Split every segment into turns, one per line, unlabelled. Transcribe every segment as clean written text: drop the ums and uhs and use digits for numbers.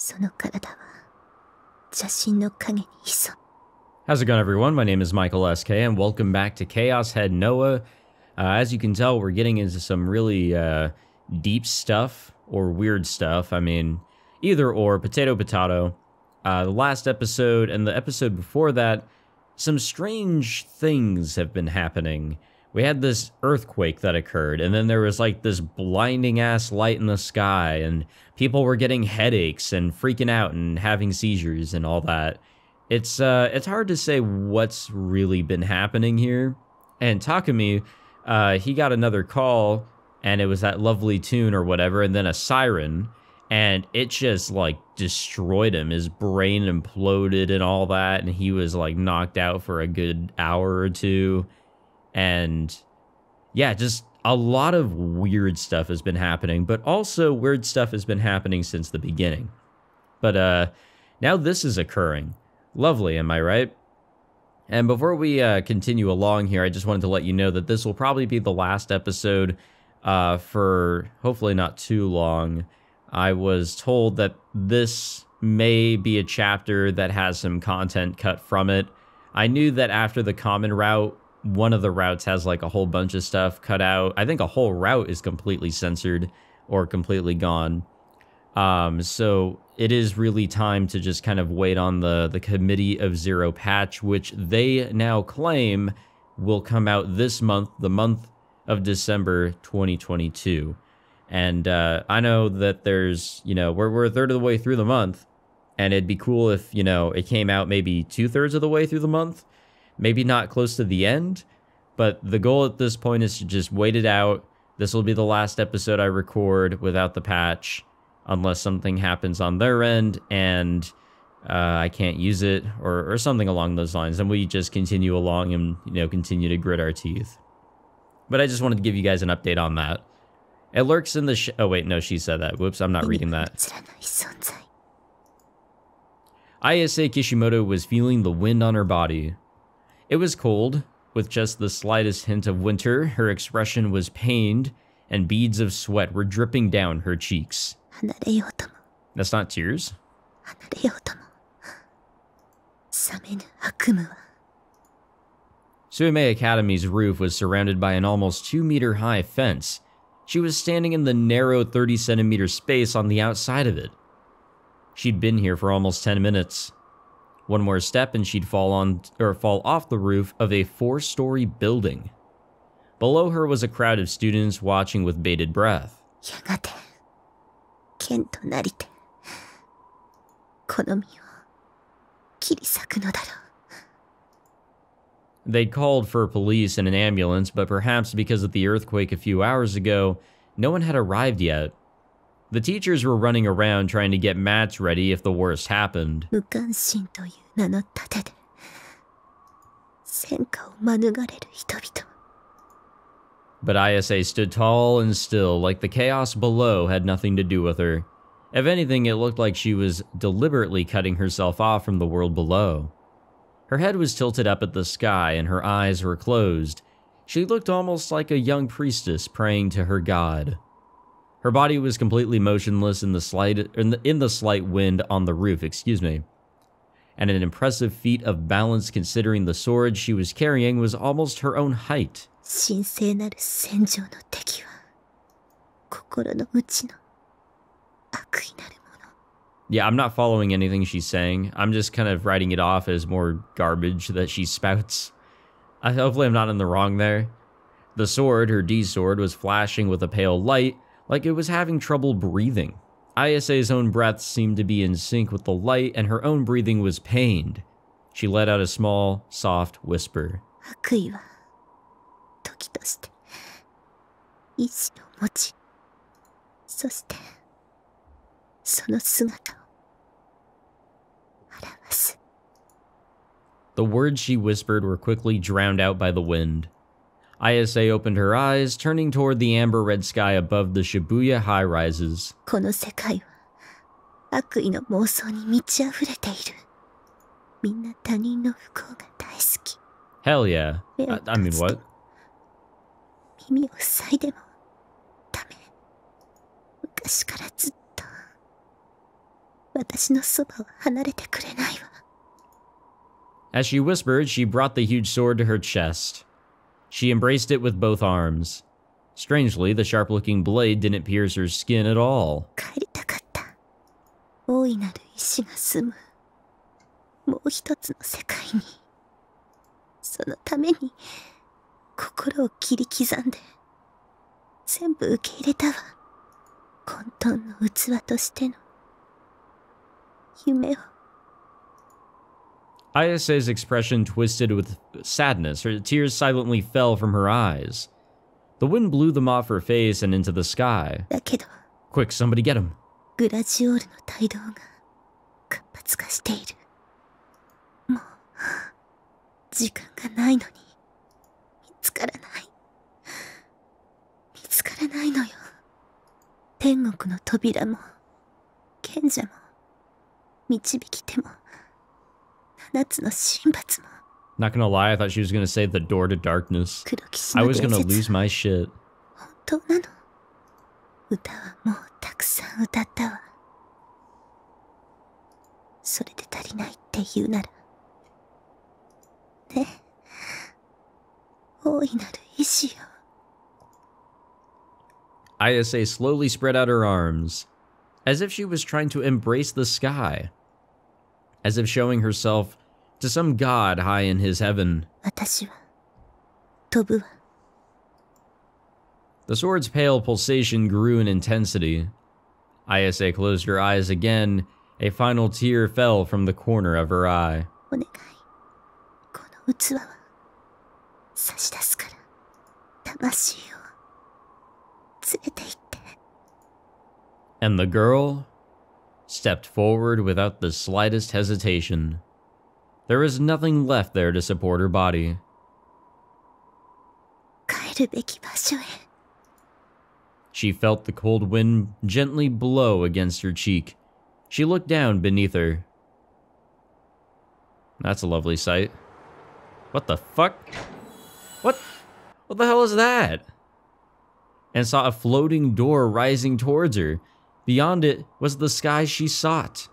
その体は邪神の影に潜む。
How's it going, everyone? My name is Michael SK, and welcome back to Chaos Head Noah. As you can tell, we're getting into some really deep stuff, or weird stuff. I mean, either or, potato, potato. The last episode and the episode before that, some strange things have been happening. We had this earthquake that occurred, and then there was like this blinding ass light in the sky, and people were getting headaches and freaking out and having seizures and all that. It's hard to say what's really been happening here. And Takumi, he got another call, and it was that lovely tune or whatever, and then a siren, and it just like destroyed him. His brain imploded and all that, and he was like knocked out for a good hour or two. And yeah, just a lot of weird stuff has been happening, but also weird stuff has been happening since the beginning. But now this is occurring. Lovely, am I right? And before we continue along here, I just wanted to let you know that this will probably be the last episode for hopefully not too long. I was told that this may be a chapter that has some content cut from it. I knew that after the common route, one of the routes has like a whole bunch of stuff cut out. I think a whole route is completely censored or completely gone. So it is really time to just kind of wait on the Committee of Zero patch, which they now claim will come out this month, the month of December 2022. And I know that there's, you know, we're a third of the way through the month, and it'd be cool if, you know, it came out maybe 2/3 of the way through the month. Maybe not close to the end, but the goal at this point is to just wait it out. This will be the last episode I record without the patch, unless something happens on their end and I can't use it or something along those lines. And we just continue along and, you know, continue to grit our teeth. But I just wanted to give you guys an update on that. It lurks in the oh wait, no, she said that. Whoops, I'm not reading that. Ayase Kishimoto was feeling the wind on her body. It was cold, with just the slightest hint of winter. Her expression was pained, and beads of sweat were dripping down her cheeks. That's not tears? Suimei Academy's roof was surrounded by an almost 2-meter-high fence. She was standing in the narrow 30-centimeter space on the outside of it. She'd been here for almost 10 minutes. One more step and she'd fall off the roof of a 4-story building. Below her was a crowd of students watching with bated breath. They'd called for police and an ambulance, but perhaps because of the earthquake a few hours ago, no one had arrived yet. The teachers were running around trying to get mats ready if the worst happened. But Ayase stood tall and still, like the chaos below had nothing to do with her. If anything, it looked like she was deliberately cutting herself off from the world below. Her head was tilted up at the sky and her eyes were closed. She looked almost like a young priestess praying to her god. Her body was completely motionless in the slight wind on the roof, and an impressive feat of balance considering the sword she was carrying was almost her own height. Yeah, I'm not following anything she's saying. I'm just kind of writing it off as more garbage that she spouts. Hopefully I'm not in the wrong there. The sword, her D-sword, was flashing with a pale light, like it was having trouble breathing. Ayase's own breath seemed to be in sync with the light, and her own breathing was pained. She let out a small, soft whisper. The words she whispered were quickly drowned out by the wind. Ayase opened her eyes, turning toward the amber-red sky above the Shibuya high-rises. Hell yeah. I mean, what?
私のそばを離れてくれないわ。
As she whispered, she brought the huge sword to her chest. She embraced it with both arms. Strangely, the sharp-looking blade didn't pierce her skin at all.
帰りたかった。大いなる意志が住むもう一つの世界に。そのために心を切り刻んで全部受け入れたわ。混沌の器としての夢を。
Ayase's expression twisted with sadness. Her tears silently fell from her eyes. The wind blew them off her face and into the sky.
だけど
Quick, somebody get him.
グラジオールの帯同が活発化している。もう時間がないのに見つからない。見つからないのよ。天国の扉も賢者も導き手も七つの神罰も。
Not gonna lie, I thought she was gonna say the door to darkness.
黒騎士
I
の
was
伝
gonna
説
lose my shit.
本当なの？歌はもうたくさん歌ったわ。それで足りないって言うならね、大いなる意志よ。
Ayase slowly spread out her arms, as if she was trying to embrace the sky, as if showing herself to some god high in his heaven.
私は飛ぶわ。
The sword's pale pulsation grew in intensity. Ayase closed her eyes again. A final tear fell from the corner of her eye.
お願い、この器は差し出すから、魂を連れて行って。
And the girl stepped forward without the slightest hesitation. There was nothing left there to support her body.
帰るべき場所へ。
She felt the cold wind gently blow against her cheek. She looked down beneath her. That's a lovely sight. What the fuck? What the hell is that? And saw a floating door rising towards her. Beyond it was the sky she sought.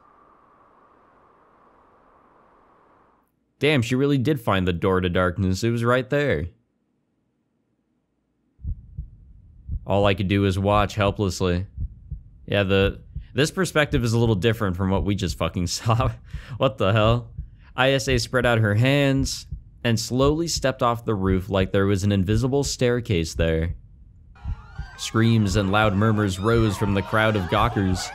Damn, she really did find the door to darkness. It was right there. All I could do was watch helplessly. Yeah, this perspective is a little different from what we just fucking saw. What the hell? Ayase spread out her hands and slowly stepped off the roof like there was an invisible staircase there. Screams and loud murmurs rose from the crowd of gawkers.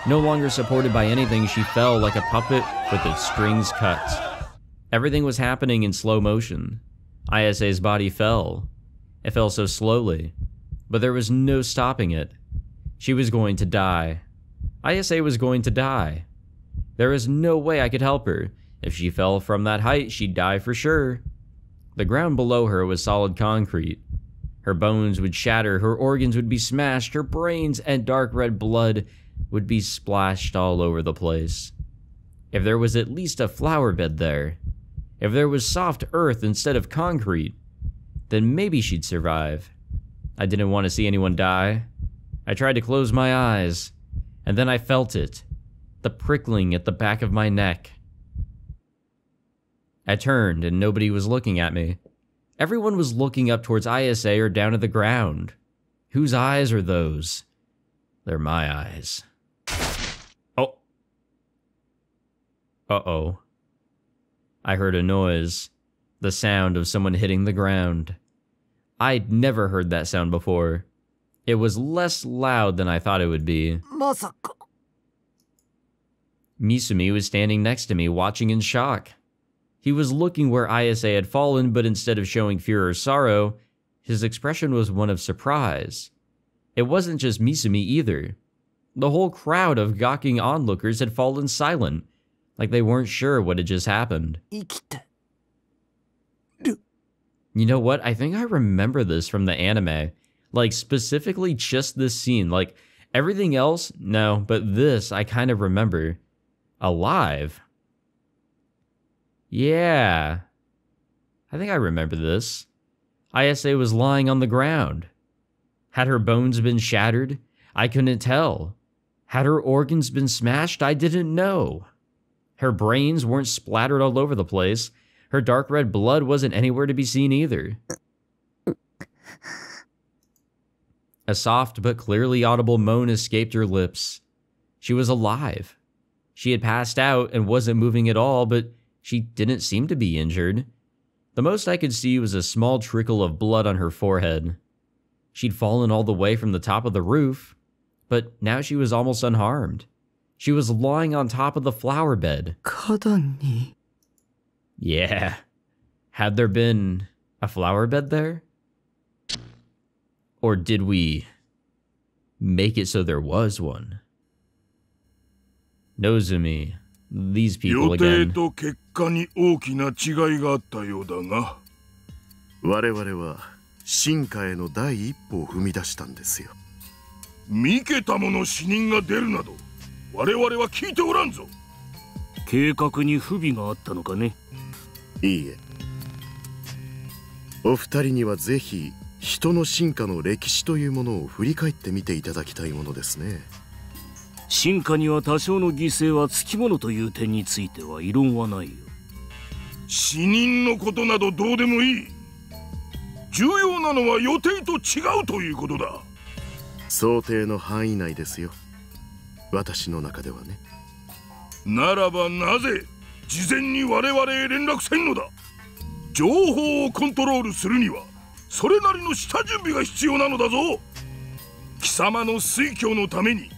No longer supported by anything, she fell like a puppet with its strings cut. Everything was happening in slow motion. Ayase's body fell. It fell so slowly, but there was no stopping it. She was going to die. Ayase was going to die. There was no way I could help her. If she fell from that height, she'd die for sure. The ground below her was solid concrete. Her bones would shatter, her organs would be smashed, her brains and dark red blood would be splashed all over the place. If there was at least a flower bed there, if there was soft earth instead of concrete, then maybe she'd survive. I didn't want to see anyone die. I tried to close my eyes, and then I felt it, the prickling at the back of my neck. I turned and nobody was looking at me. Everyone was looking up towards Ayase or down at the ground. Whose eyes are those? They're my eyes. Oh. Uh-oh. I heard a noise, the sound of someone hitting the ground. I'd never heard that sound before. It was less loud than I thought it would be. Misumi was standing next to me, watching in shock. He was looking where Ayase had fallen, but instead of showing fear or sorrow, his expression was one of surprise. It wasn't just Misumi either. The whole crowd of gawking onlookers had fallen silent, like they weren't sure what had just happened. You know what? I think I remember this from the anime. Like, specifically just this scene. Like, everything else, no, but this I kind of remember. Alive? Yeah. I think I remember this. Ayase was lying on the ground. Had her bones been shattered? I couldn't tell. Had her organs been smashed? I didn't know. Her brains weren't splattered all over the place. Her dark red blood wasn't anywhere to be seen either. A soft but clearly audible moan escaped her lips. She was alive. She had passed out and wasn't moving at all, but she didn't seem to be injured. The most I could see was a small trickle of blood on her forehead. She'd fallen all the way from the top of the roof, but now she was almost unharmed. She was lying on top of the flower bed. Yeah. Had there been a flower bed there? Or did we make it so there was one? Nozumi, these people again.
予定と結果に大きな違いがあったようだが。
我々は進化への第一歩を踏み出したんですよ。
三桁もの死人が出るなど、我々は聞いておらんぞ。
計画に不備があったのかね。
いいえ。お二人にはぜひ人の進化の歴史というものを振り返ってみていただきたいものですね。
進化には多少の犠牲はつきものという点については異論はないよ。
死人のことなどどうでもいい。重要なのは予定と違うということだ。
想定の範囲内ですよ。私の中ではね。
ならばなぜ事前に我々へ連絡せんのだ。情報をコントロールするにはそれなりの下準備が必要なのだぞ。貴様の推挙のために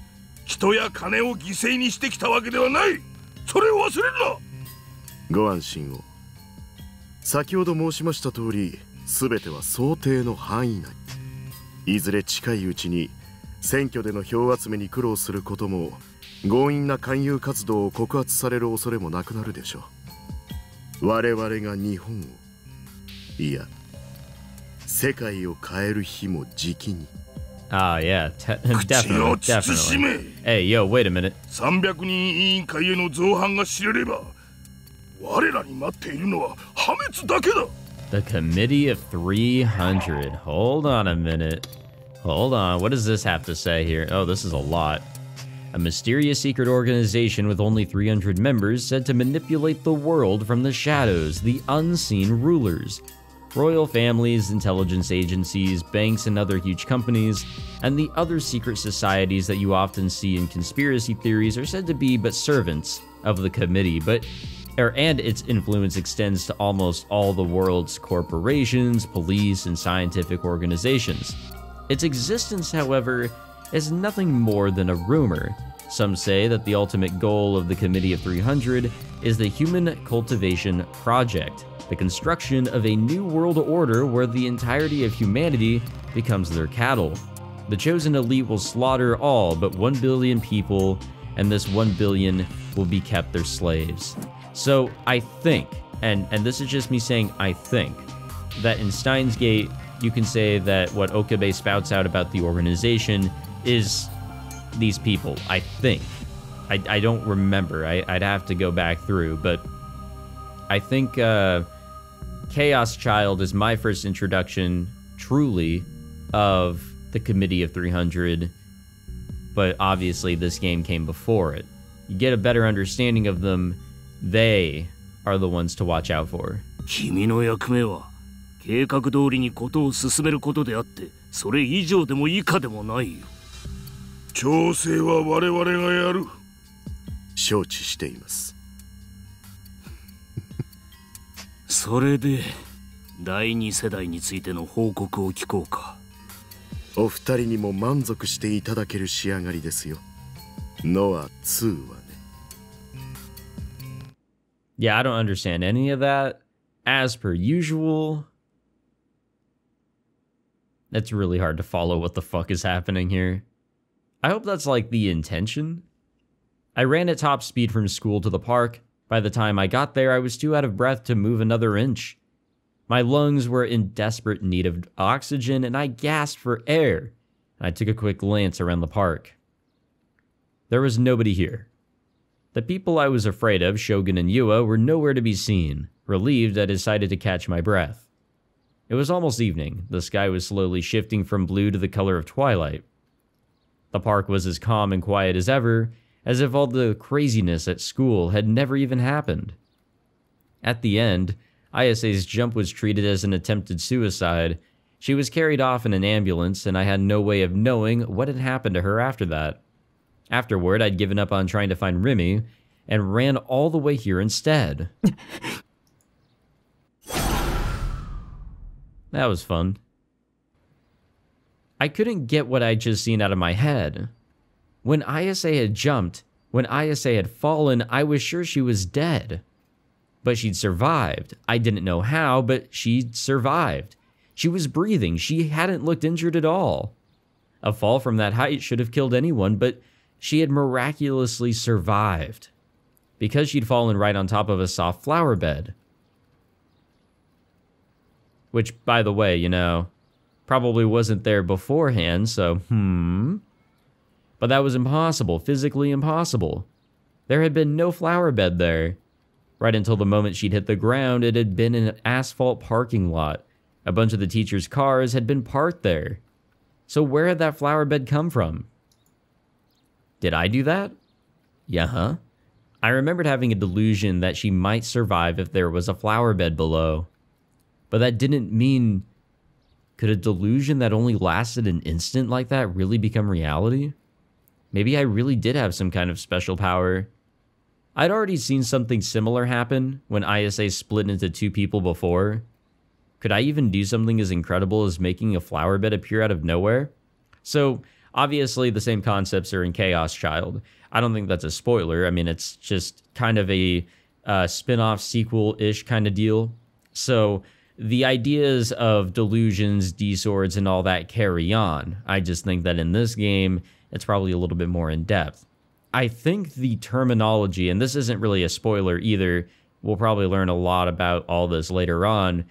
人や金を犠牲にしてきたわけではない。それを忘れるな。
ご安心を。先ほど申しました通り、全ては想定の範囲内。いずれ近いうちに選挙での票集めに苦労することも、強引な勧誘活動を告発される恐れもなくなるでしょう。我々が日本を、いや世界を変える日もじきに。
Ah, yeah, definitely, definitely. Hey, yo, wait a minute.
300人委員会への造反が知れれば、我らに待っているのは破滅だけだ。
The Committee of 300. Hold on a minute. Hold on. What does this have to say here? Oh, this is a lot. A mysterious secret organization with only 300 members said to manipulate the world from the shadows, the unseen rulers. Royal families, intelligence agencies, banks and other huge companies, and the other secret societies that you often see in conspiracy theories are said to be but servants of the committee, and its influence extends to almost all the world's corporations, police, and scientific organizations. Its existence, however, is nothing more than a rumor. Some say that the ultimate goal of the Committee of 300 is the Human Cultivation Project, the construction of a new world order where the entirety of humanity becomes their cattle. The chosen elite will slaughter all but 1 billion people, and this 1 billion will be kept their slaves. So I think, and this is just me saying I think, that in Steins Gate, you can say that what Okabe spouts out about the organization is these people, I think. I don't remember, I'd have to go back through, but I think Chaos Child is my first introduction, truly, of the Committee of 300, but obviously this game came before it. You get a better understanding of them, they are the ones to watch out for.
君の役目は計画通りにことを進めることであって、それ以上でも以下でもないよ。
調整は我々がやる。
承知しています。
それで第2世代についての報告を聞こうか。
お二人にも満足していただける仕上がりですよ。ノア2はね。
Yeah, I don't understand any of that. As per usual, it's really hard to follow what the fuck is happening here. I hope that's like the intention. I ran at top speed from school to the park. By the time I got there, I was too out of breath to move another inch. My lungs were in desperate need of oxygen, and I gasped for air. I took a quick glance around the park. There was nobody here. The people I was afraid of, Shogun and Yua, were nowhere to be seen. Relieved, I decided to catch my breath. It was almost evening. The sky was slowly shifting from blue to the color of twilight. The park was as calm and quiet as ever, as if all the craziness at school had never even happened. At the end, Ayase's jump was treated as an attempted suicide. She was carried off in an ambulance, and I had no way of knowing what had happened to her after that. Afterward, I'd given up on trying to find Remy, and ran all the way here instead. That was fun. I couldn't get what I'd just seen out of my head. When Ayase had jumped, when Ayase had fallen, I was sure she was dead. But she'd survived. I didn't know how, but she'd survived. She was breathing. She hadn't looked injured at all. A fall from that height should have killed anyone, but she had miraculously survived. Because she'd fallen right on top of a soft flower bed. Which, by the way, you know, probably wasn't there beforehand, so, But that was impossible, physically impossible. There had been no flower bed there. Right until the moment she'd hit the ground, it had been an asphalt parking lot. A bunch of the teachers' cars had been parked there. So where had that flower bed come from? Did I do that? Yeah, I remembered having a delusion that she might survive if there was a flower bed below. But that didn't mean... Could a delusion that only lasted an instant like that really become reality? Maybe I really did have some kind of special power. I'd already seen something similar happen when Ayase split into two people before. Could I even do something as incredible as making a flower bed appear out of nowhere? So, obviously the same concepts are in Chaos Child. I don't think that's a spoiler. I mean, it's just kind of a spin-off sequel-ish kind of deal. So, the ideas of delusions, D-swords, and all that carry on. I just think that in this game, it's probably a little bit more in-depth. I think the terminology, and this isn't really a spoiler either, we'll probably learn a lot about all this later on.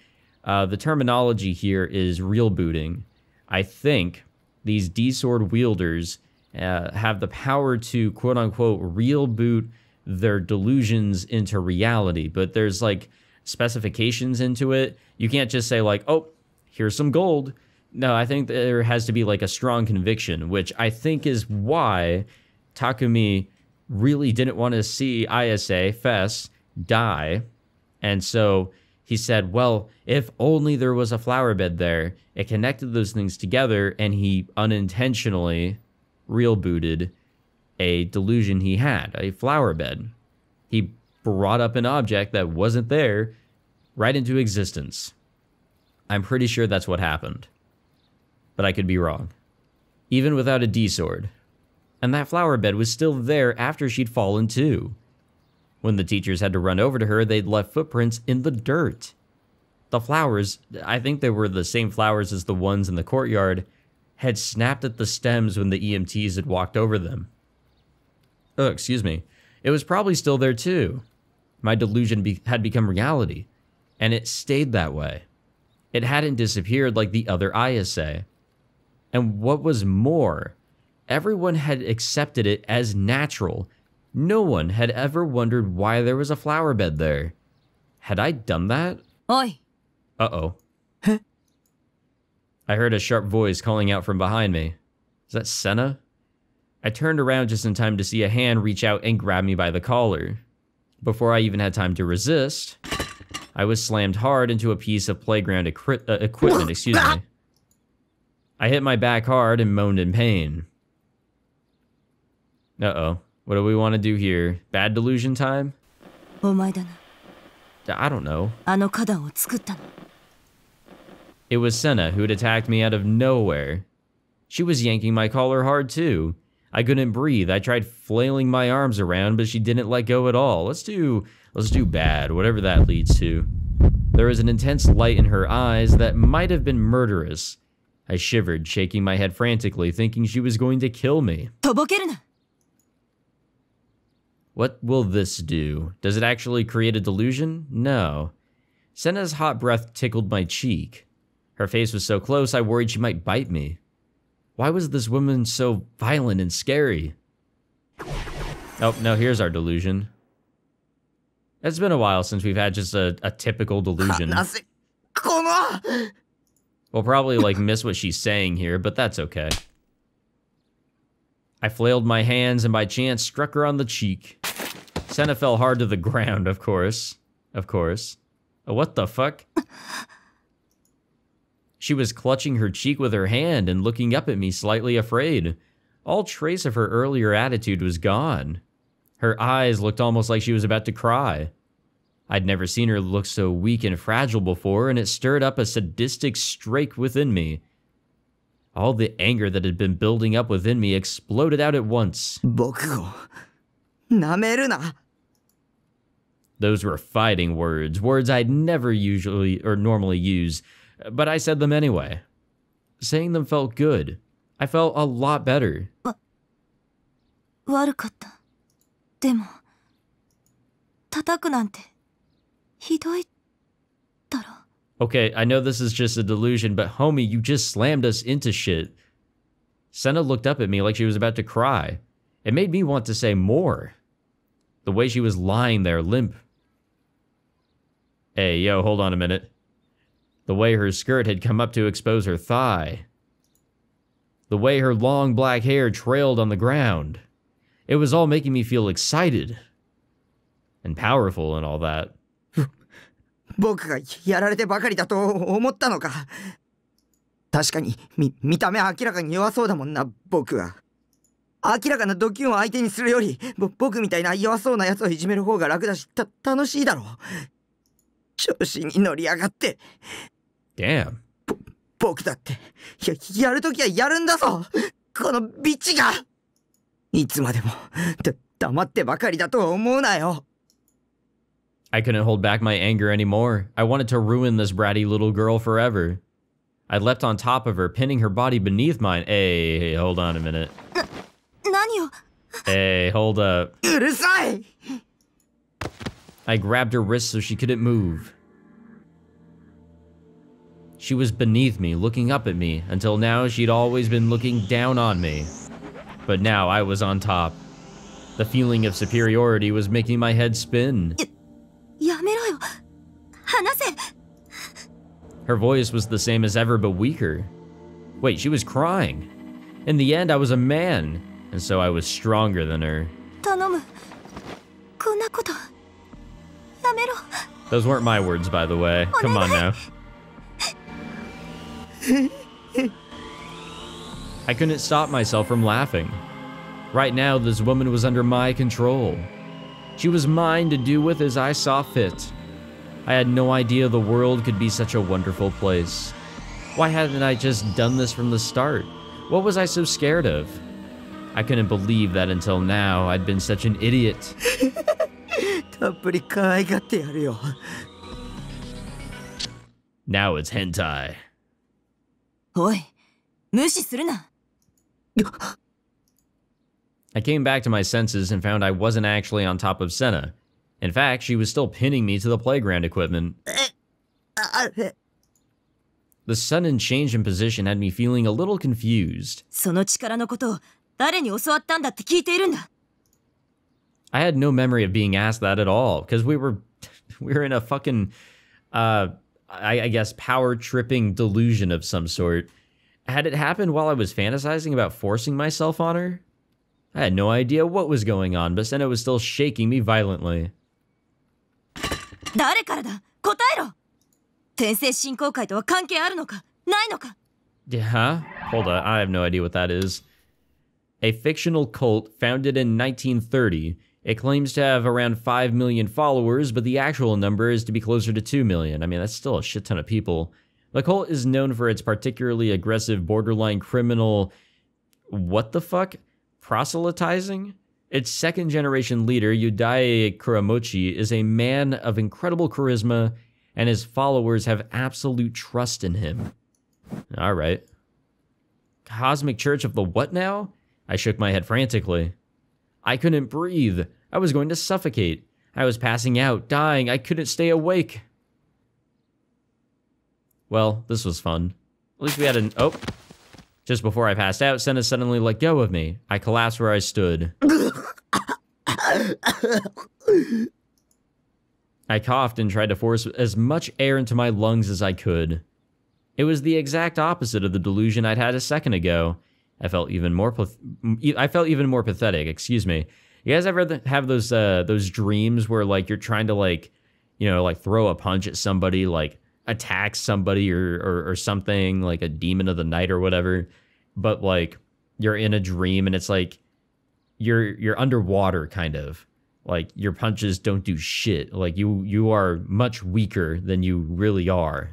The terminology here is real booting. I think these D-sword wielders have the power to quote-unquote real boot their delusions into reality, but there's like specifications into it. You can't just say like, oh, here's some gold. No, I think there has to be like a strong conviction, which I think is why Takumi really didn't want to see Ayase, Fess, die. And so he said, well, if only there was a flower bed there. It connected those things together, and he unintentionally real booted a delusion he had, a flower bed. He brought up an object that wasn't there right into existence. I'm pretty sure that's what happened. But I could be wrong. Even without a D-sword. And that flower bed was still there after she'd fallen too. When the teachers had to run over to her, they'd left footprints in the dirt. The flowers, I think they were the same flowers as the ones in the courtyard, had snapped at the stems when the EMTs had walked over them. Oh, excuse me. It was probably still there too. My delusion had become reality, and it stayed that way. It hadn't disappeared like the other Ayase. And what was more, everyone had accepted it as natural. No one had ever wondered why there was a flower bed there. Had I done that?
Oi!
Uh-oh. I heard a sharp voice calling out from behind me. Is that Senna? I turned around just in time to see a hand reach out and grab me by the collar. Before I even had time to resist, I was slammed hard into a piece of playground equipment, excuse me. I hit my back hard and moaned in pain. Uh-oh. What do we want to do here? Bad delusion time? I don't know. It was Senna who had attacked me out of nowhere. She was yanking my collar hard too. I couldn't breathe. I tried flailing my arms around, but she didn't let go at all. Let's do bad, whatever that leads to. There was an intense light in her eyes that might have been murderous. I shivered, shaking my head frantically, thinking she was going to kill me. What will this do? Does it actually create a delusion? No. Senna's hot breath tickled my cheek. Her face was so close I worried she might bite me. Why was this woman so violent and scary? Oh, no, here's our delusion. It's been a while since we've had just a typical delusion. We'll probably, like, miss what she's saying here, but that's okay. I flailed my hands and by chance struck her on the cheek. Senna fell hard to the ground, of course. Of course. What the fuck? She was clutching her cheek with her hand and looking up at me slightly afraid. All trace of her earlier attitude was gone. Her eyes looked almost like she was about to cry. I'd never seen her look so weak and fragile before, and it stirred up a sadistic streak within me. All the anger that had been building up within me exploded out at once.
僕を舐めるな。
Those were fighting words, words I'd never usually or normally use, but I said them anyway. Saying them felt good. I felt a lot better.
悪かった。でも、叩くなんて、ひどいだろ。
Okay, I know this is just a delusion, but homie, you just slammed us into shit. Senna looked up at me like she was about to cry. It made me want to say more. The way she was lying there, limp. Hey, yo, hold on a minute. The way her skirt had come up to expose her thigh. The way her long black hair trailed on the ground. It was all making me feel excited. And powerful and all that.
僕がやられてばかりだと思ったのか。確かに見た目明らかに弱そうだもんな、僕は。明らかなドキュンを相手にするより、僕みたいな弱そうなやつをいじめる方が楽だし、楽しいだろう。調子に乗りやがって。
Damn.
僕だって、やるときはやるんだぞ、このビッチが。いつまでも、黙ってばかりだと思うなよ。
I couldn't hold back my anger anymore. I wanted to ruin this bratty little girl forever. I leapt on top of her, pinning her body beneath mine. Hey, hold on a minute.
何を
Hey, hold up.
うるさい
I grabbed her wrist so she couldn't move. She was beneath me, looking up at me. Until now, she'd always been looking down on me. But now I was on top. The feeling of superiority was making my head spin.
やめろよ。話せ。
Her voice was the same as ever, but weaker. Wait, she was crying. In the end, I was a man, and so I was stronger than her.
頼む。こんなこと。やめろ。
Those weren't my words, by the way. Come on now. I couldn't stop myself from laughing. Right now, this woman was under my control. She was mine to do with as I saw fit. I had no idea the world could be such a wonderful place. Why hadn't I just done this from the start? What was I so scared of? I couldn't believe that until now I'd been such an idiot.
たっぷり可愛がってやるよ。
Now it's hentai.
おい、無視するな。
I came back to my senses and found I wasn't actually on top of Senna. In fact, she was still pinning me to the playground equipment. The sudden change in position had me feeling a little confused.
その力のことを誰に教わったんだって聞いているんだ。
I had no memory of being asked that at all, because we were in a fucking, I guess, power-tripping delusion of some sort. Had it happened while I was fantasizing about forcing myself on her? I had no idea what was going on, but Senna was still shaking me violently.
誰からだ？答えろ。天聖振興会とは関係あるのか、ないのか。
Yeah, hold on, I have no idea what that is. A fictional cult founded in 1930. It claims to have around 5 million followers, but the actual number is to be closer to 2 million. I mean, that's still a shit ton of people. The cult is known for its particularly aggressive, borderline criminal... What the fuck? Proselytizing? Its second-generation leader, Yudae Kuramochi, is a man of incredible charisma, and his followers have absolute trust in him. Alright. Cosmic Church of the what now? I shook my head frantically. I couldn't breathe. I was going to suffocate. I was passing out, dying. I couldn't stay awake. Well, this was fun. At least we had an... Oh. Just before I passed out, Senna suddenly let go of me. I collapsed where I stood. I coughed and tried to force as much air into my lungs as I could. It was the exact opposite of the delusion I'd had a second ago. I felt even more pathetic, excuse me. You guys ever have those dreams where like you're trying to like, you know, like throw a punch at somebody, like attack somebody or something, like a demon of the night or whatever, but like you're in a dream and it's like you're underwater kind of. Like your punches don't do shit. Like you are much weaker than you really are.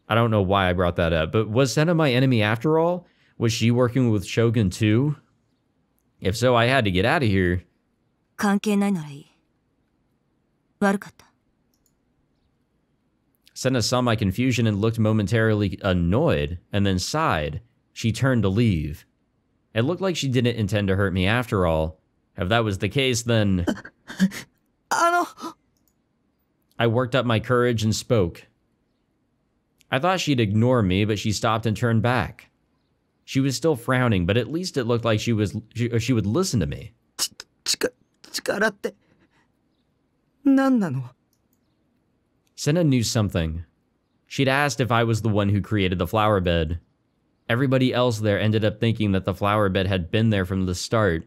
I don't know why I brought that up, but was Senna my enemy after all? Was she working with Shogun too? If so, I had to get out of here.
関係ないならいい。悪かった。
Senna saw my confusion and looked momentarily annoyed, and then sighed. She turned to leave. It looked like she didn't intend to hurt me after all. If that was the case, then... I worked up my courage and spoke. I thought she'd ignore me, but she stopped and turned back. She was still frowning, but at least it looked like she would listen to me.
力って、何なの?
Senna knew something. She'd asked if I was the one who created the flower bed. Everybody else there ended up thinking that the flower bed had been there from the start,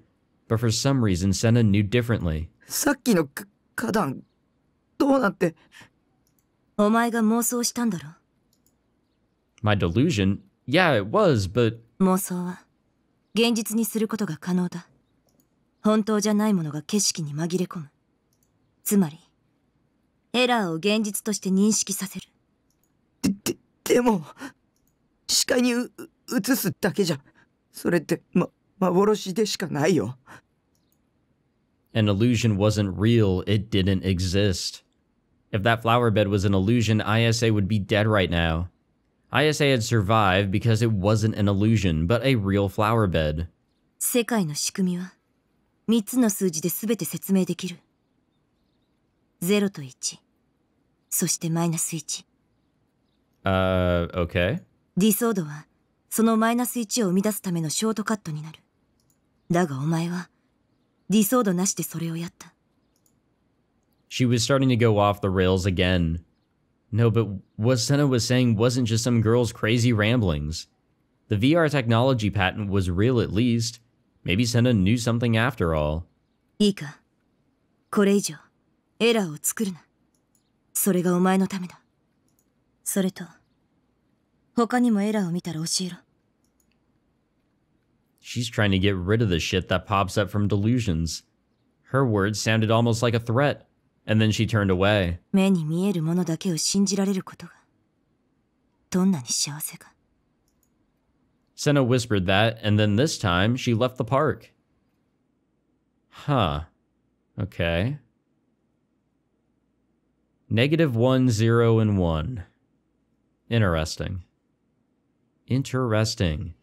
but for some reason Senna knew differently.
さっきの花壇、どうなって。
お前が妄想したんだろ?
My delusion? Yeah, it was, but...
妄想は現実にすることが可能だ。本当じゃないものが景色に紛れ込む。つまり、エラーを現実として認識させる。
でも、視界に映すだけじゃ、それって、幻でしかないよ。
An illusion wasn't real, it didn't exist. If that flower bed was an illusion, ISA would be dead right now. ISA had survived because it wasn't an illusion, but a real flower bed.
世界の仕組みは、3つの数字で全て説明できる。0と1、そしてマイナス1。
Okay.
ディソードは、そのマイナス1を生み出すためのショートカットになる。だがお前は、ディソードなしでそれをやった。
She was starting to go off the rails again. No, but what Senna was saying wasn't just some girl's crazy ramblings. The VR technology patent was real at least. Maybe Senna knew something after all.
いいか。これ以上、エラーを作るな。それがお前のためだ。それと、他にもエラーを見たら教えろ。
She's trying to get rid of the shit that pops up from delusions. Her words sounded almost like a threat, and then she turned away.
目に見えるものだけを信じられることが、どんなに幸せか。
Senna whispered that, and then this time, she left the park. Huh. Okay. -1, 0, and 1. Interesting. Interesting.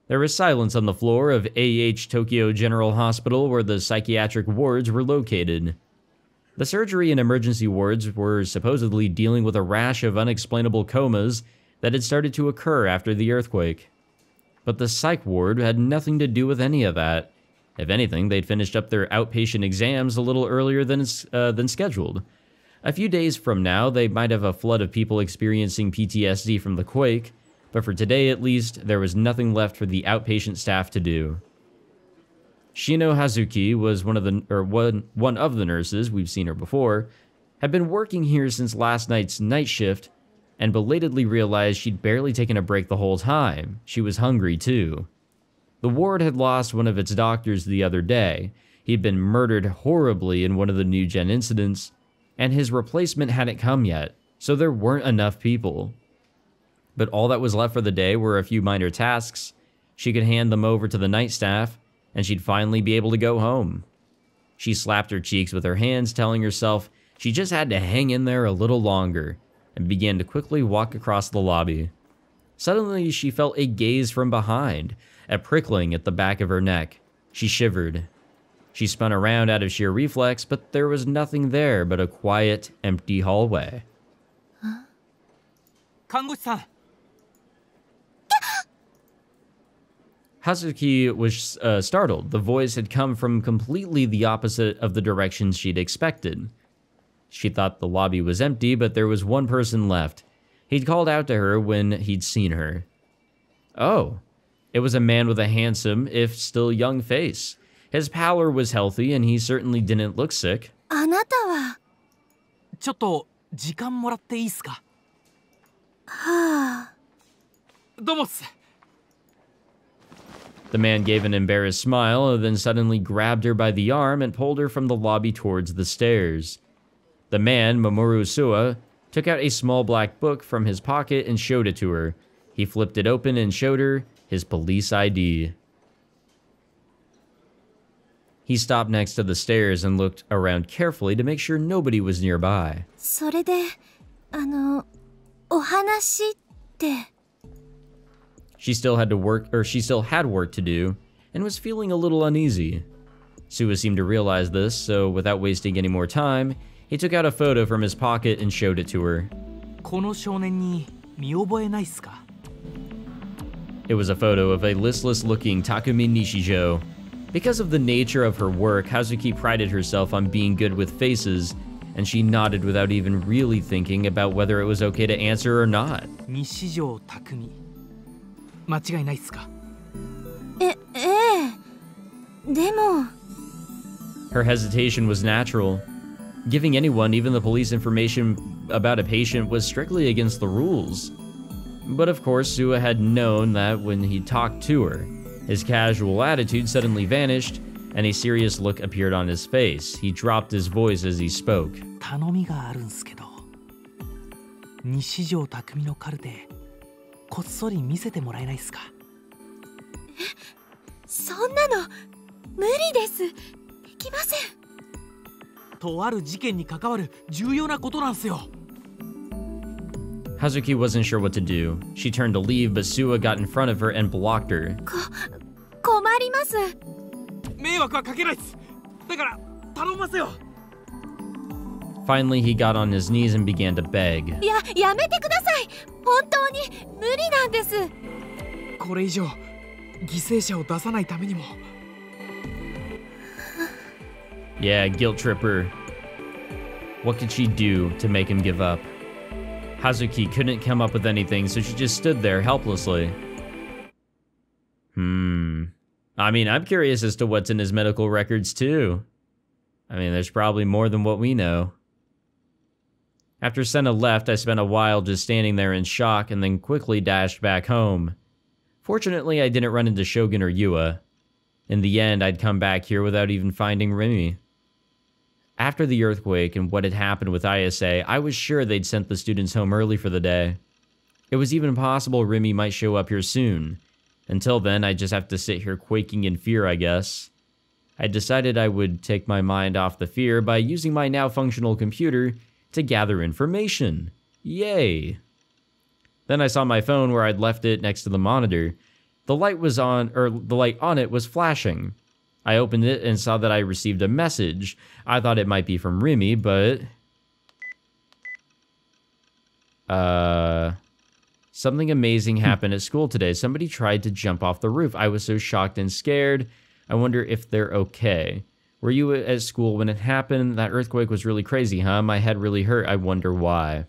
There was silence on the floor of AH Tokyo General Hospital where the psychiatric wards were located. The surgery and emergency wards were supposedly dealing with a rash of unexplainable comas that had started to occur after the earthquake. But the psych ward had nothing to do with any of that. If anything, they'd finished up their outpatient exams a little earlier than scheduled. A few days from now, they might have a flood of people experiencing PTSD from the quake, but for today at least, there was nothing left for the outpatient staff to do. Shino Hazuki was one of the nurses, we've seen her before, had been working here since last night's night shift, and belatedly realized she'd barely taken a break the whole time. She was hungry too. The ward had lost one of its doctors the other day. He'd been murdered horribly in one of the New Gen incidents, and his replacement hadn't come yet, so there weren't enough people. But all that was left for the day were a few minor tasks. She could hand them over to the night staff, and she'd finally be able to go home. She slapped her cheeks with her hands, telling herself she just had to hang in there a little longer, and began to quickly walk across the lobby. Suddenly, she felt a gaze from behind, a prickling at the back of her neck. She shivered. She spun around out of sheer reflex, but there was nothing there but a quiet, empty hallway.
Huh? 看護師さん。
Hazuki was startled. The voice had come from completely the opposite of the direction she'd expected. She thought the lobby was empty, but there was one person left. He'd called out to her when he'd seen her. Oh, It was a man with a handsome, if still young face. His pallor was healthy, and he certainly didn't look sick.
あなたは。
ちょっと時間もらっていいっすか？
はあ。
どうもっす。
The man gave an embarrassed smile and then suddenly grabbed her by the arm and pulled her from the lobby towards the stairs. The man, Mamoru Sua, took out a small black book from his pocket and showed it to her. He flipped it open and showed her his police ID. He stopped next to the stairs and looked around carefully to make sure nobody was nearby.
それで、お話って。
She still had work to do and was feeling a little uneasy. Sua seemed to realize this, so without wasting any more time, he took out a photo from his pocket and showed it to her.
この少年に見覚えないっすか？
It was a photo of a listless-looking Takumi Nishijo. Because of the nature of her work, Hazuki prided herself on being good with faces, and she nodded without even really thinking about whether it was okay to answer or not.
西條匠。間違いないっすか？
ええ。でも。
Her hesitation was natural. Giving anyone, even the police, information about a patient was strictly against the rules. But of course, Sua had known that when he talked to her, his casual attitude suddenly vanished, and a serious look appeared on his face. He dropped his voice as he spoke.
頼みがあるんすけど、西條匠のカルテ、こっそり見せてもらえないっすか？
そんなの無理です。できません。
とある事件に関わる重要なことなんすよ。
Hazuki wasn't sure what to do. She turned to leave, but Sua got in front of her and blocked her.
困ります。
迷惑はかけないっす。だから頼みますよ。
Finally, he got on his knees and began to beg.
やめてください。本当に無理なんです。
これ以上犠牲者を出さないためにも。
Yeah, guilt tripper. What could she do to make him give up? Hazuki couldn't come up with anything, so she just stood there helplessly. I mean, I'm curious as to what's in his medical records, too. I mean, there's probably more than what we know. After Senna left, I spent a while just standing there in shock and then quickly dashed back home. Fortunately, I didn't run into Shogun or Yua. In the end, I'd come back here without even finding Remy. After the earthquake and what had happened with ISA, I was sure they'd sent the students home early for the day. It was even possible Remy might show up here soon. Until then, I'd just have to sit here quaking in fear, I guess. I decided I would take my mind off the fear by using my now functional computer to gather information. Yay! Then I saw my phone where I'd left it next to the monitor. The light on it was flashing. I opened it and saw that I received a message. I thought it might be from Remy, but... Something amazing happened at school today. Somebody tried to jump off the roof. I was so shocked and scared. I wonder if they're okay. Were you at school when it happened? That earthquake was really crazy, huh? My head really hurt. I wonder why.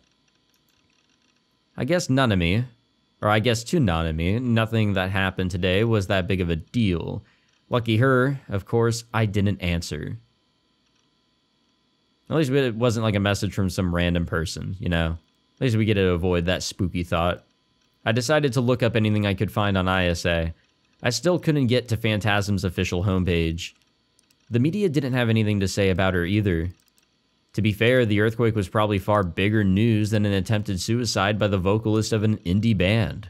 I guess Nanami, or I guess to Nanami, nothing that happened today was that big of a deal. Lucky her, of course, I didn't answer. At least it wasn't like a message from some random person, you know? At least we get to avoid that spooky thought. I decided to look up anything I could find on ISA. I still couldn't get to Phantasm's official homepage. The media didn't have anything to say about her either. To be fair, the earthquake was probably far bigger news than an attempted suicide by the vocalist of an indie band.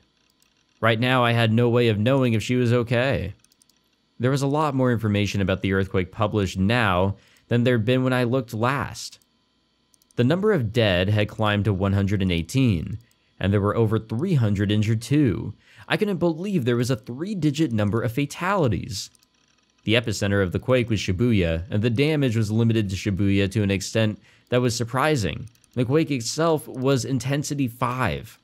Right now, I had no way of knowing if she was okay. There was a lot more information about the earthquake published now than there'd been when I looked last. The number of dead had climbed to 118, and there were over 300 injured too. I couldn't believe there was a 3-digit number of fatalities. The epicenter of the quake was Shibuya, and the damage was limited to Shibuya to an extent that was surprising. The quake itself was intensity 5.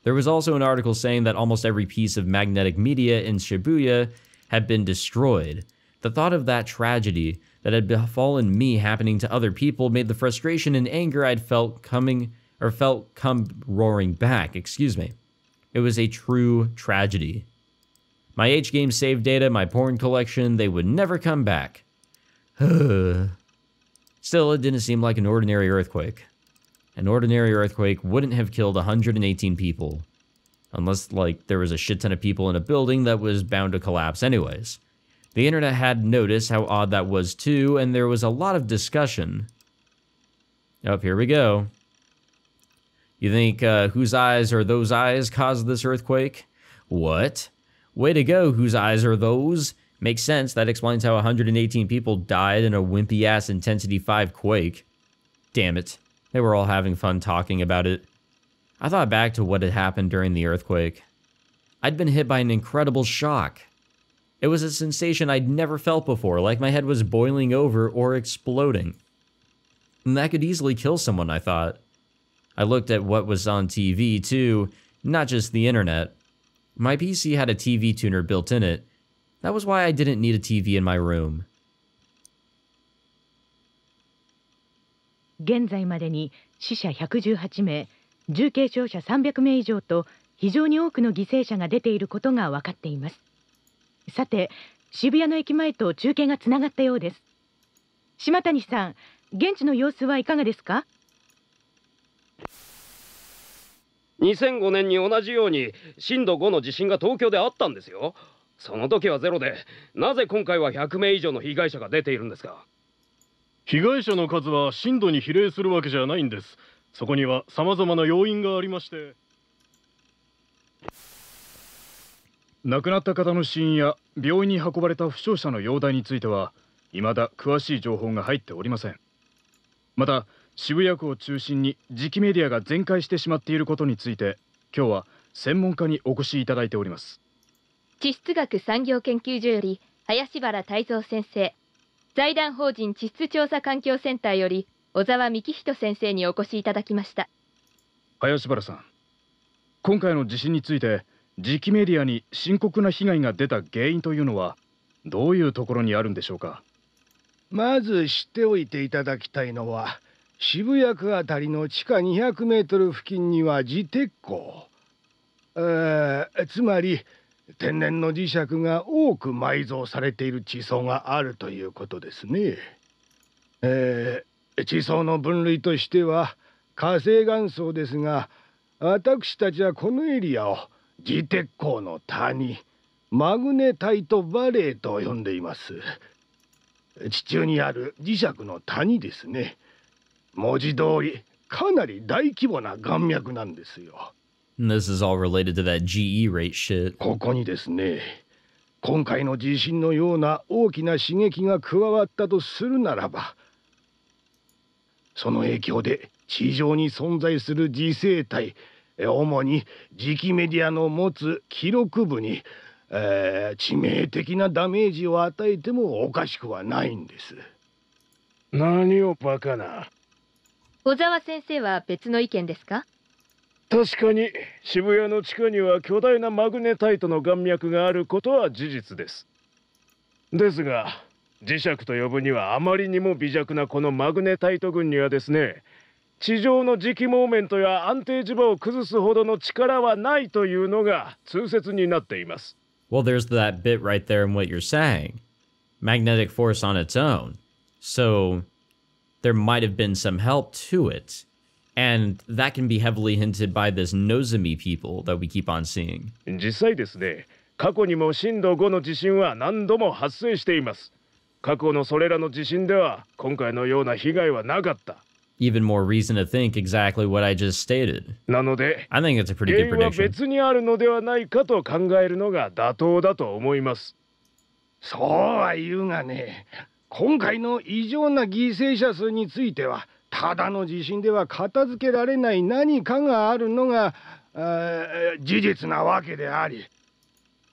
There was also an article saying that almost every piece of magnetic media in Shibuya had been destroyed. The thought of that tragedy that had befallen me happening to other people made the frustration and anger I'd felt come roaring back, It was a true tragedy. My H game save data, my porn collection, they would never come back. Still, it didn't seem like an ordinary earthquake. An ordinary earthquake wouldn't have killed 118 people. Unless, like, there was a shit ton of people in a building that was bound to collapse anyways. The internet had noticed how odd that was too, and there was a lot of discussion. Oh, here we go. You think whose eyes are those eyes caused this earthquake? What? Way to go, whose eyes are those? Makes sense, that explains how 118 people died in a wimpy-ass Intensity 5 quake. Damn it, they were all having fun talking about it. I thought back to what had happened during the earthquake. I'd been hit by an incredible shock. It was a sensation I'd never felt before, like my head was boiling over or exploding. And that could easily kill someone, I thought. I looked at what was on TV too, not just the internet. My PC had a TV tuner built in it. That was why I didn't need a TV in my room.
現在までに死者118名、重軽傷者300名以上と非常に多くの犠牲者が出ていることが分かっています。さて、渋谷の駅前と中継がつながったようです。島谷さん、現地の様子はいかがですか
？2005年に同じように震度5の地震が東京であったんですよ。その時はゼロで、なぜ今回は100名以上の被害者が出ているんですか？
被害者の数は震度に比例するわけじゃないんです。そこには様々な要因がありまして、亡くなった方の死因や病院に運ばれた負傷者の容体については未だ詳しい情報が入っておりません。また渋谷区を中心に磁気メディアが全壊してしまっていることについて今日は専門家にお越しいただいております。
地質学産業研究所より林原泰造先生、財団法人地質調査環境センターより小沢幹人先生にお越しいただきました。
林原さん、今回の地震について磁気メディアに深刻な被害が出た原因というのはどういうところにあるんでしょうか？
まず知っておいていただきたいのは、渋谷区あたりの地下200メートル付近には磁鉄鉱、つまり天然の磁石が多く埋蔵されている地層があるということですね。地層の分類としては火成岩層ですが、私たちはこのエリアを磁鉄鉱の谷、マグネタイトバレーと呼んでいます。地中にある磁石の谷ですね。文字通りかなり大規模な岩脈なんですよ。
This is all related to that GE rate shit.
ここにですね、今回の地震のような大きな刺激が加わったとするならば、その影響で地上に存在する磁生態、主に磁気メディアの持つ記録部に、致命的なダメージを与えてもおかしくはないんです。
何をバカな。
小沢先生は別の意見ですか？
確かに渋谷の地下には巨大なマグネタイトの岩脈があることは事実です。ですが磁石と呼ぶにはあまりにも微弱なこのマグネタイト群にはですね、地上の磁気モーメントや安定磁場を崩すほどの力はないというのが通説になっています。
Well, there's that bit right there in what you're saying. Magnetic force on its own. So there might have been some help to it. And that can be heavily hinted by this Nozomi people that we keep on seeing.
実際ですね、過去にも震度5の地震は何度も発生しています。過去のそれらの地震では今回のような被害はなかった。
Even more reason to think exactly what I just stated.
なので、
I think it's a pretty good prediction.
原因は別にあるのではないかと考えるのが妥当だと思います。
そうは言うがね、今回の異常な犠牲者数については、ただの地震では片付けられない何かがあるのが事実なわけであり、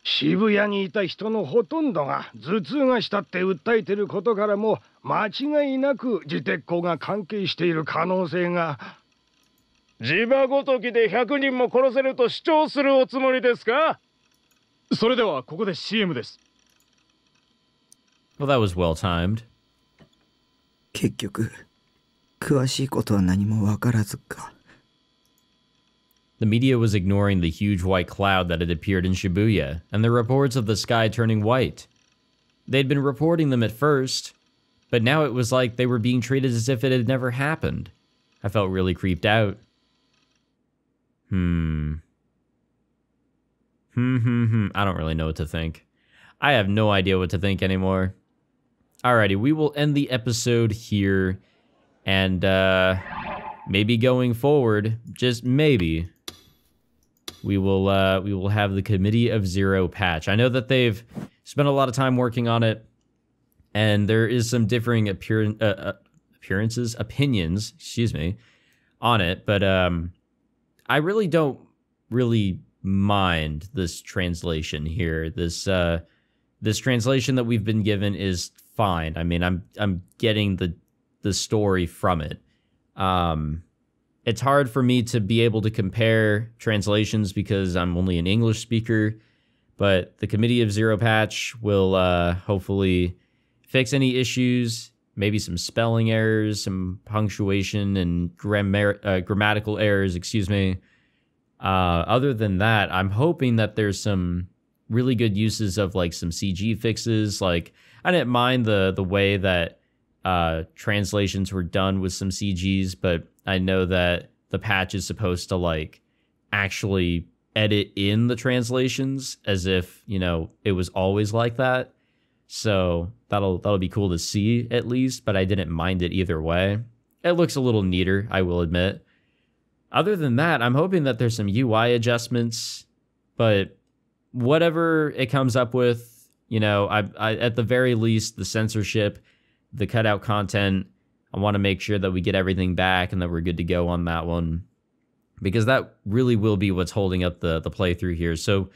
渋谷にいた人のほとんどが頭痛がしたって訴えていることからも間違いなく磁鉄鉱が関係している可能性が。
地場ごときで100人も殺せると主張するおつもりですか？それではここで CM です。
Well, that was well timed.
結局詳しいことは何も分からずか。
The media was ignoring the huge white cloud that had appeared in Shibuya, and the reports of the sky turning white. They'd been reporting them at first, but now it was like they were being treated as if it had never happened. I felt really creeped out. I don't really know what to think. I have no idea what to think anymore. Alrighty, we will end the episode here, and maybe going forward, just maybe, we will have the Committee of Zero patch. I know that they've spent a lot of time working on it, and there is some differing opinions, excuse me, on it, but I really don't really mind this translation here. This translation that we've been given is fine. I mean, I'm getting the story from it. It's hard for me to be able to compare translations because I'm only an English speaker, but the Committee of Zero patch will hopefully fix any issues, maybe some spelling errors, some punctuation and grammatical errors, excuse me. Other than that, I'm hoping that there's some really good uses of like some CG fixes. Like, I didn't mind the way that translations were done with some CGs, but I know that the patch is supposed to like actually edit in the translations as if, you know, it was always like that. So that'll be cool to see at least, but I didn't mind it either way. It looks a little neater, I will admit. Other than that, I'm hoping that there's some UI adjustments, but whatever it comes up with, you know, I at the very least, the censorship, the cutout content, I want to make sure that we get everything back and that we're good to go on that one, because that really will be what's holding up the playthrough here. So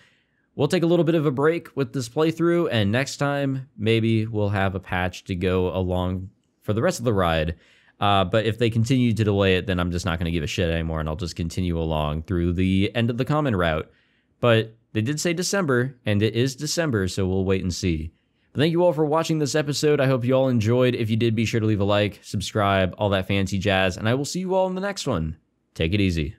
we'll take a little bit of a break with this playthrough, and next time maybe we'll have a patch to go along for the rest of the ride. But if they continue to delay it, then I'm just not going to give a shit anymore, and I'll just continue along through the end of the common route. But they did say December, and it is December, so we'll wait and see. But thank you all for watching this episode. I hope you all enjoyed. If you did, be sure to leave a like, subscribe, all that fancy jazz, and I will see you all in the next one. Take it easy.